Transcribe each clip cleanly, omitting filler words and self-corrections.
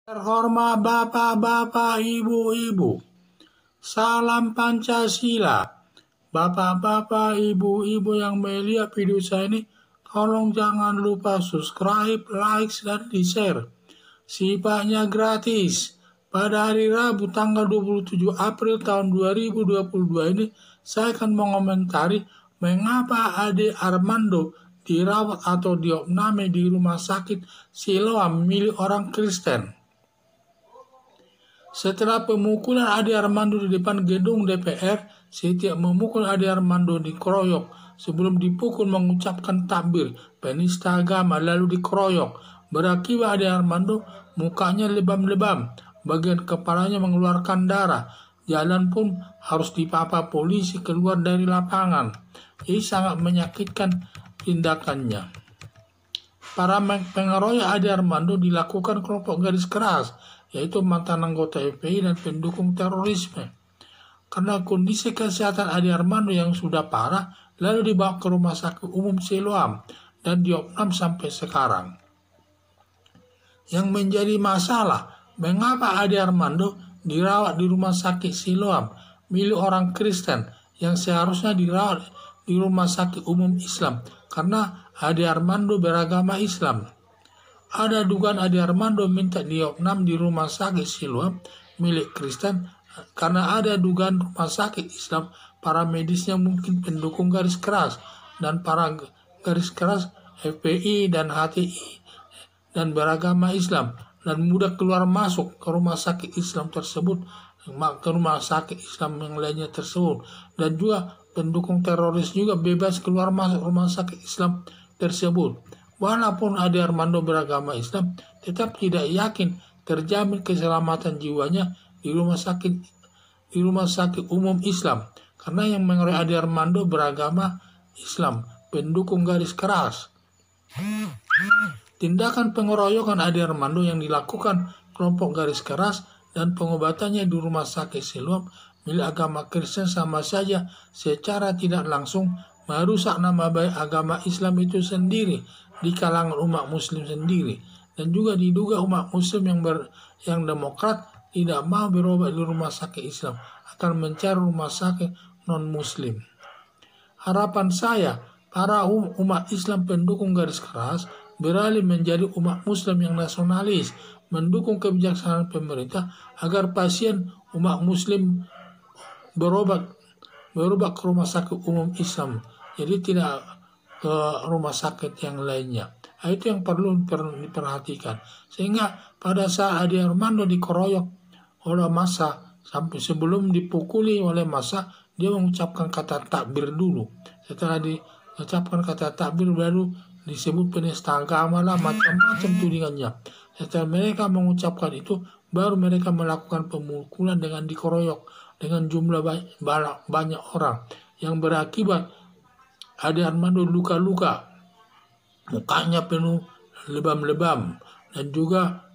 Terhormat Bapak-Bapak, Ibu-Ibu, salam Pancasila. Bapak-Bapak, Ibu-Ibu yang melihat video saya ini, tolong jangan lupa subscribe, like, dan di-share. Sifatnya gratis. Pada hari Rabu tanggal 27 April tahun 2022 ini, saya akan mengomentari mengapa Ade Armando dirawat atau diopname di rumah sakit Siloam milik orang Kristen. Setelah pemukulan Ade Armando di depan gedung DPR, setiap memukul Ade Armando dikeroyok. Sebelum dipukul mengucapkan takbir, penista agama lalu dikeroyok. Berakibat Ade Armando mukanya lebam-lebam, bagian kepalanya mengeluarkan darah. Jalan pun harus dipapa polisi keluar dari lapangan. Ini sangat menyakitkan tindakannya. Para pengeroyok Ade Armando dilakukan kelompok garis keras, yaitu mantan anggota FPI dan pendukung terorisme. Karena kondisi kesehatan Ade Armando yang sudah parah, lalu dibawa ke rumah sakit umum Siloam dan diopnam sampai sekarang. Yang menjadi masalah, mengapa Ade Armando dirawat di rumah sakit Siloam milik orang Kristen yang seharusnya dirawat di rumah sakit umum Islam, karena Ade Armando beragama Islam. Ada dugaan Ade Armando minta diopnam di rumah sakit Siloam milik Kristen karena ada dugaan rumah sakit Islam para medisnya mungkin pendukung garis keras dan para garis keras FPI dan HTI dan beragama Islam dan mudah keluar masuk ke rumah sakit Islam tersebut, ke rumah sakit Islam yang lainnya tersebut, dan juga pendukung teroris juga bebas keluar masuk rumah sakit Islam tersebut. Walaupun Ade Armando beragama Islam, tetap tidak yakin terjamin keselamatan jiwanya di rumah sakit umum Islam, karena yang mengeroyok Ade Armando beragama Islam, pendukung garis keras. Tindakan pengeroyokan Ade Armando yang dilakukan kelompok garis keras dan pengobatannya di rumah sakit Siloam milik agama Kristen sama saja secara tidak langsung merusak nama baik agama Islam itu sendiri di kalangan umat muslim sendiri, dan juga diduga umat muslim yang demokrat tidak mau berobat di rumah sakit Islam, akan mencari rumah sakit non muslim. Harapan saya, para umat Islam pendukung garis keras beralih menjadi umat muslim yang nasionalis, mendukung kebijaksanaan pemerintah agar pasien umat muslim berobat ke rumah sakit umum Islam, jadi tidak ke rumah sakit yang lainnya. Itu yang perlu diperhatikan. Sehingga pada saat Ade Armando dikeroyok oleh massa, sampai sebelum dipukuli oleh massa, dia mengucapkan kata takbir dulu. Setelah diucapkan kata takbir, baru disebut penista agama lah, macam-macam tudingannya. Setelah mereka mengucapkan itu, baru mereka melakukan pemukulan dengan dikeroyok dengan jumlah banyak orang, yang berakibat Ade Armando luka-luka, mukanya penuh lebam-lebam, dan juga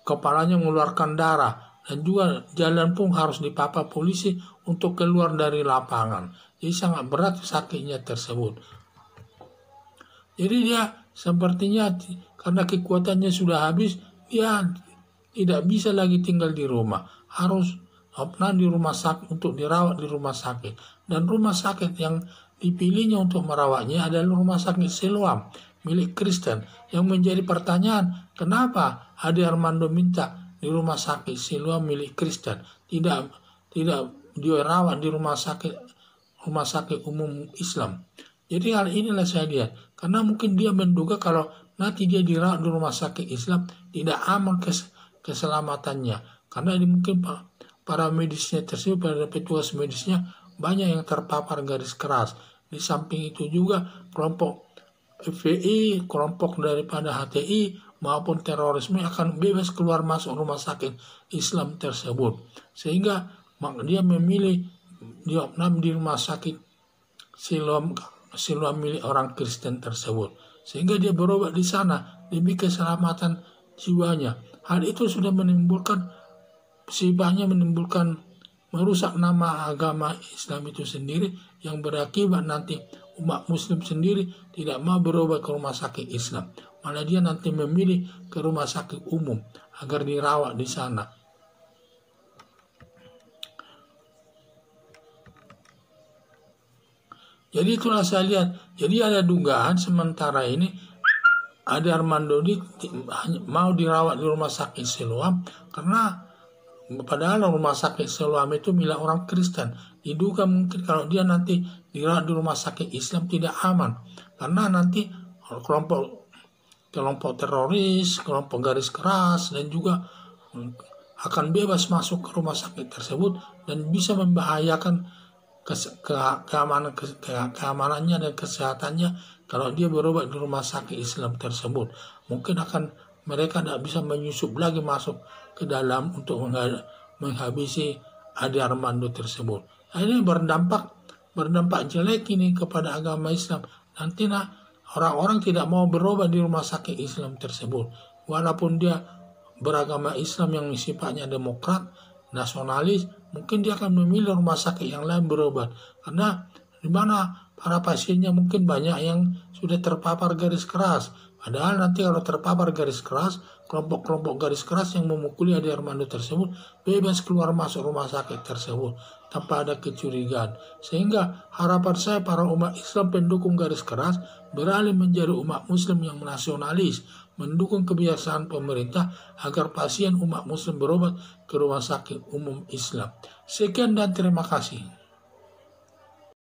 kepalanya mengeluarkan darah, dan juga jalan pun harus dipapa polisi untuk keluar dari lapangan. Jadi sangat berat sakitnya tersebut. Jadi dia sepertinya karena kekuatannya sudah habis, dia tidak bisa lagi tinggal di rumah, harus opnam di rumah sakit untuk dirawat di rumah sakit. Dan rumah sakit yang dipilihnya untuk merawatnya adalah rumah sakit Siloam milik Kristen. Yang menjadi pertanyaan, kenapa Ade Armando minta di rumah sakit Siloam milik Kristen, tidak dirawat di rumah sakit umum Islam. Jadi hal inilah saya lihat, karena mungkin dia menduga kalau nanti dia dirawat di rumah sakit Islam tidak aman keselamatannya, karena mungkin para medisnya tersebut, para petugas medisnya banyak yang terpapar garis keras. Di samping itu juga kelompok FPI, kelompok daripada HTI maupun terorisme akan bebas keluar masuk rumah sakit Islam tersebut. Sehingga dia memilih diopnam di rumah sakit Siloam milik orang Kristen tersebut. Sehingga dia berobat di sana demi keselamatan jiwanya. Hal itu sudah menimbulkan merusak nama agama Islam itu sendiri, yang berakibat nanti umat muslim sendiri tidak mau berobat ke rumah sakit Islam, malah dia nanti memilih ke rumah sakit umum. agar dirawat di sana. Jadi itulah saya lihat. Jadi ada dugaan sementara ini Ade Armando ini mau dirawat di rumah sakit Siloam karena padahal rumah sakit Siloam itu milik orang Kristen. Diduga mungkin kalau dia nanti dirawat di rumah sakit Islam tidak aman karena nanti kelompok teroris, kelompok garis keras dan juga akan bebas masuk ke rumah sakit tersebut dan bisa membahayakan keamanannya dan kesehatannya kalau dia berobat di rumah sakit Islam tersebut. Mungkin mereka tidak bisa menyusup lagi masuk ke dalam untuk menghabisi Ade Armando tersebut. Nah, ini berdampak jelek ini kepada agama Islam. Nanti orang-orang tidak mau berobat di rumah sakit Islam tersebut walaupun dia beragama Islam yang sifatnya demokrat, nasionalis, mungkin dia akan memilih rumah sakit yang lain berobat karena di mana para pasiennya mungkin banyak yang sudah terpapar garis keras. Padahal nanti kalau terpapar garis keras, kelompok-kelompok garis keras yang memukuli Ade Armando tersebut bebas keluar masuk rumah sakit tersebut tanpa ada kecurigaan. Sehingga harapan saya para umat Islam pendukung garis keras beralih menjadi umat Muslim yang nasionalis, mendukung kebiasaan pemerintah agar pasien umat Muslim berobat ke rumah sakit umum Islam. Sekian dan terima kasih.